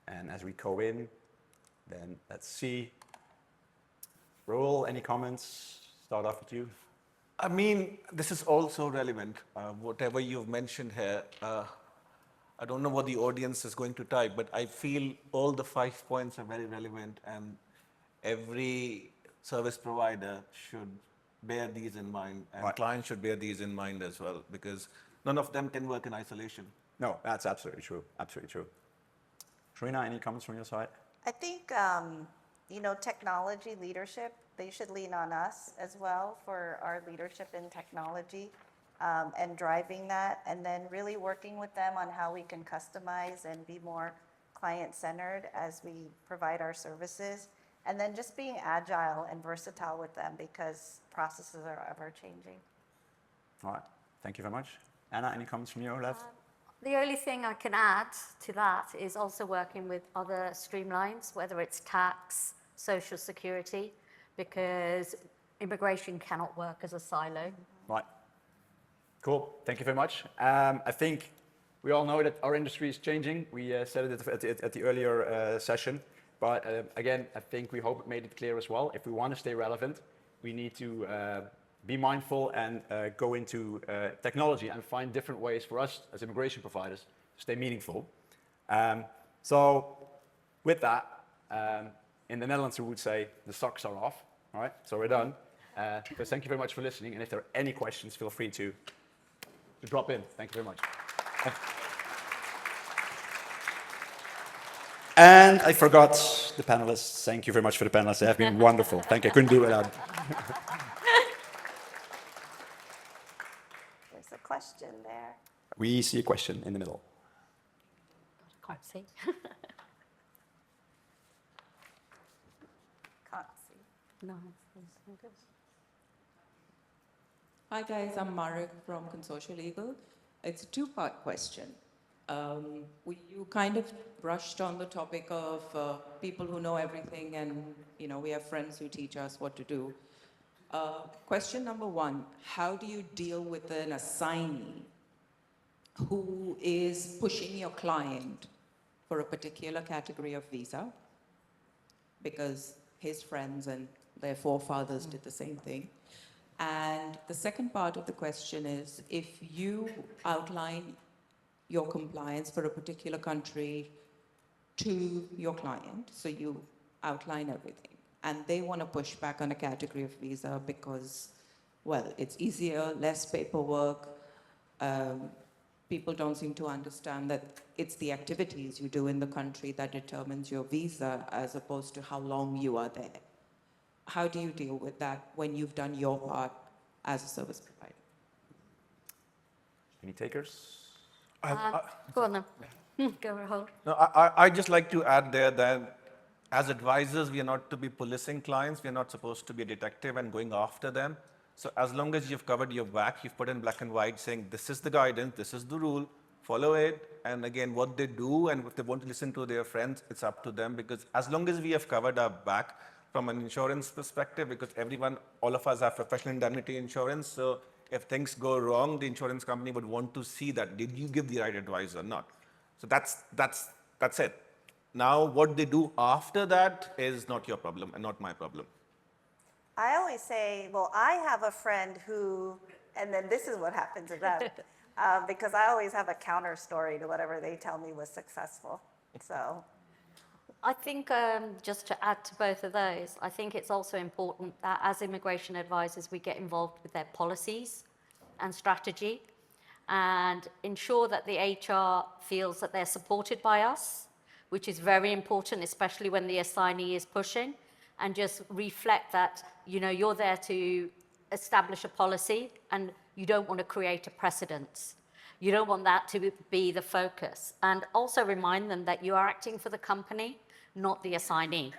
Speaker 1: And as we go in, then let's see. Rahul, any comments? Start off with you.
Speaker 4: I mean, this is also relevant. Whatever you've mentioned here, I don't know what the audience is going to type, but I feel all the 5 points are very relevant, and every service provider should bear these in mind, and
Speaker 1: Right.
Speaker 4: clients should bear these in mind as well, because none of them can work in isolation.
Speaker 1: No, that's absolutely true. Absolutely true. Trina, any comments from your side?
Speaker 3: I think, technology leadership, they should lean on us as well for our leadership in technology, and driving that, and then really working with them on how we can customize and be more client-centered as we provide our services. And then just being agile and versatile with them because processes are ever-changing.
Speaker 1: All right. Thank you very much. Anna, any comments from your left?
Speaker 2: The only thing I can add to that is also working with other streamlines, whether it's tax, social security, because immigration cannot work as a silo.
Speaker 1: Right. Cool. Thank you very much. I think we all know that our industry is changing. We said it at the earlier session. But again, I think we hope it made it clear as well. If we want to stay relevant, we need to be mindful and go into technology and find different ways for us as immigration providers to stay meaningful. So with that, in the Netherlands we would say the socks are off. All right, so we're done. So thank you very much for listening. And if there are any questions, feel free to drop in. Thank you very much. And I forgot the panelists. Thank you very much for the panelists. They have been wonderful. Thank you. I couldn't do it without them.
Speaker 3: There's a question there.
Speaker 1: We see a question in the middle.
Speaker 2: I can't see.
Speaker 3: can't see.
Speaker 2: No.
Speaker 6: Hi guys, I'm Marek from Consortial Legal. It's a two-part question. You kind of brushed on the topic of people who know everything and we have friends who teach us what to do. Question number one, how do you deal with an assignee who is pushing your client for a particular category of visa because his friends and their forefathers did the same thing? And the second part of the question is, if you outline your compliance for a particular country to your client, so you outline everything, and they want to push back on a category of visa because, well, it's easier, less paperwork, people don't seem to understand that it's the activities you do in the country that determines your visa as opposed to how long you are there. How do you deal with that when you've done your part as a service provider?
Speaker 1: Any takers?
Speaker 2: Go on then. Go, Rahul.
Speaker 4: No, I just like to add there that as advisors, we are not to be policing clients. We are not supposed to be a detective and going after them. So as long as you've covered your back, you've put in black and white saying, this is the guidance, this is the rule, follow it. And again, what they do, and if they want to listen to their friends, it's up to them. Because as long as we have covered our back from an insurance perspective, because all of us have professional indemnity insurance. So if things go wrong, the insurance company would want to see that, did you give the right advice or not? So that's it. Now, what they do after that is not your problem and not my problem.
Speaker 3: I always say, well, I have a friend who, and then this is what happened to them, because I always have a counter story to whatever they tell me was successful. So
Speaker 2: I think just to add to both of those, I think it's also important that as immigration advisors, we get involved with their policies and strategy and ensure that the HR feels that they're supported by us, which is very important, especially when the assignee is pushing, and just reflect that, you're there to establish a policy and you don't want to create a precedent. You don't want that to be the focus. And also remind them that you are acting for the company, not the assignee.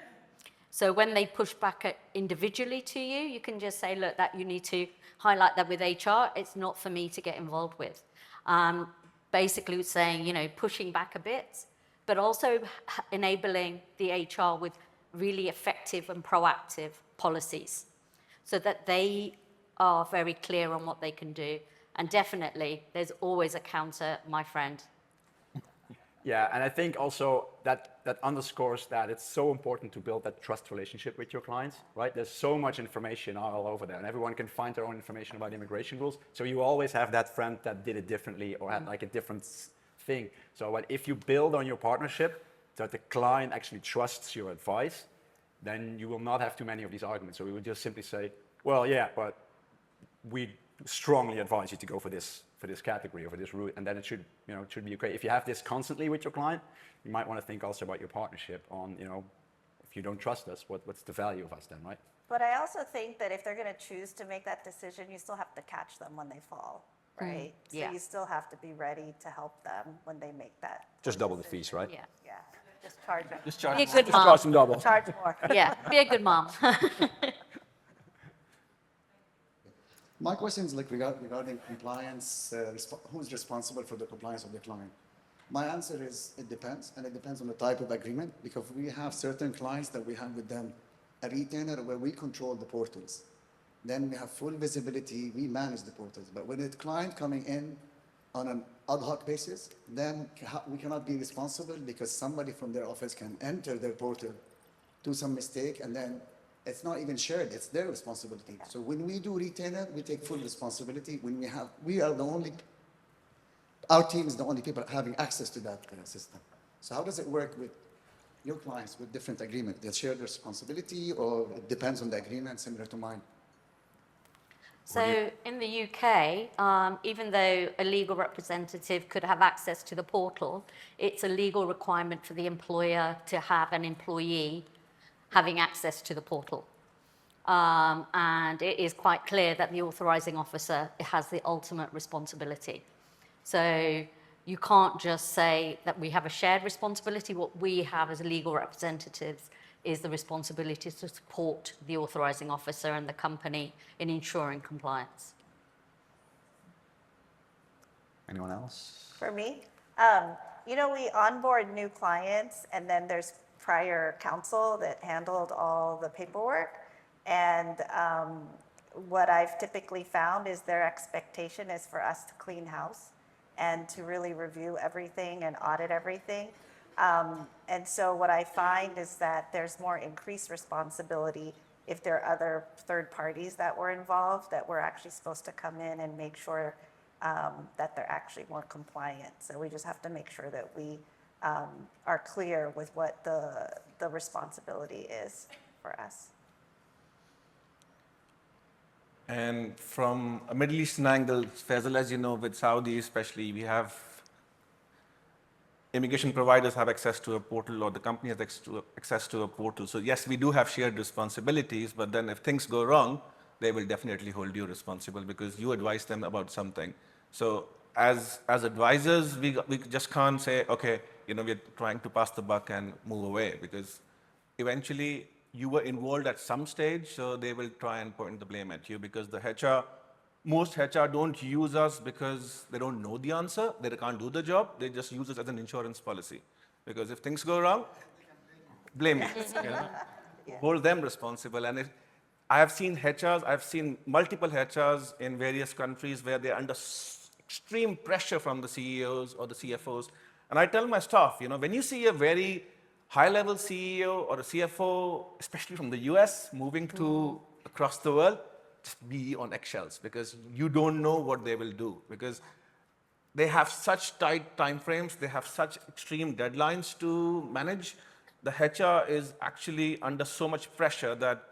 Speaker 2: So when they push back individually to you, you can just say, look, that you need to highlight that with HR. It's not for me to get involved with. Basically saying, pushing back a bit, but also enabling the HR with really effective and proactive policies so that they are very clear on what they can do. And definitely, there's always a counter, my friend.
Speaker 1: Yeah, and I think also that underscores that it's so important to build that trust relationship with your clients, right? There's so much information all over there, and everyone can find their own information about immigration rules. So you always have that friend that did it differently or had like a different thing. So if you build on your partnership, so that the client actually trusts your advice, then you will not have too many of these arguments. So we would just simply say, well, yeah, but we strongly advise you to go for this category or for this route, and then it should be okay. If you have this constantly with your client, you might want to think also about your partnership on, if you don't trust us, what's the value of us then, right?
Speaker 3: but I also think that if they're going to choose to make that decision, you still have to catch them when they fall, right?
Speaker 2: yeah.
Speaker 3: So you still have to be ready to help them when they make that.
Speaker 1: Just double the fees, right?
Speaker 2: Yeah.
Speaker 3: Yeah, just charge them.
Speaker 4: Just charge.
Speaker 2: Be a good
Speaker 1: Just cost
Speaker 2: mom.
Speaker 1: them double.
Speaker 3: Charge more.
Speaker 2: Yeah, be a good mom.
Speaker 7: My question is regarding compliance, who's responsible for the compliance of the client? My answer is it depends, and it depends on the type of agreement, because we have certain clients that we have with them a retainer where we control the portals. Then we have full visibility, we manage the portals. But when it's client coming in on an ad hoc basis, then we cannot be responsible because somebody from their office can enter their portal, do some mistake, and then it's not even shared, it's their responsibility. So when we do retainer, we take full responsibility. When our team is the only people having access to that system. So how does it work with your clients with different agreements? They share the responsibility, or it depends on the agreement, similar to mine?
Speaker 2: So in the UK, even though a legal representative could have access to the portal, it's a legal requirement for the employer to have an employee having access to the portal. And it is quite clear that the authorizing officer has the ultimate responsibility. So you can't just say that we have a shared responsibility. What we have as legal representatives is the responsibility to support the authorizing officer and the company in ensuring compliance.
Speaker 1: Anyone else?
Speaker 3: For me, you know, we onboard new clients and then there's prior counsel that handled all the paperwork. And what I've typically found is their expectation is for us to clean house and to really review everything and audit everything. And so what I find is that there's more increased responsibility if there are other third parties that were involved that we're actually supposed to come in and make sure that they're actually more compliant. So we just have to make sure that we are clear with what the responsibility is for us.
Speaker 4: And from a Middle Eastern angle, Faisal, as you know, with Saudi especially, we have immigration providers have access to a portal, or the company has access to a portal. So yes, we do have shared responsibilities, but then if things go wrong, they will definitely hold you responsible because you advise them about something. So as advisors, we just can't say, okay, you know, we're trying to pass the buck and move away, because eventually you were involved at some stage, so they will try and point the blame at you, because most HR don't use us because they don't know the answer, they can't do the job, they just use us as an insurance policy. Because if things go wrong, blame me. You know? Hold them responsible. And I have seen HRs, I've seen multiple HRs in various countries where they're under extreme pressure from the CEOs or the CFOs. And I tell my staff, you know, when you see a very high-level CEO or a CFO, especially from the US, moving to across the world, just be on eggshells, because you don't know what they will do, because they have such tight timeframes, they have such extreme deadlines to manage. The HR is actually under so much pressure that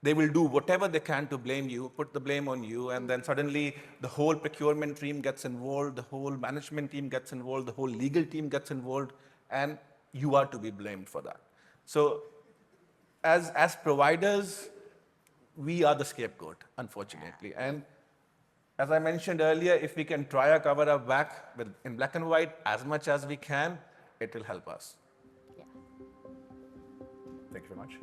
Speaker 4: they will do whatever they can to blame you, put the blame on you, and then suddenly the whole procurement team gets involved, the whole management team gets involved, the whole legal team gets involved, and you are to be blamed for that. So as providers, we are the scapegoat, unfortunately. And as I mentioned earlier, if we can try our cover up back in black and white as much as we can, it will help us.
Speaker 2: Yeah.
Speaker 1: Thank you very much.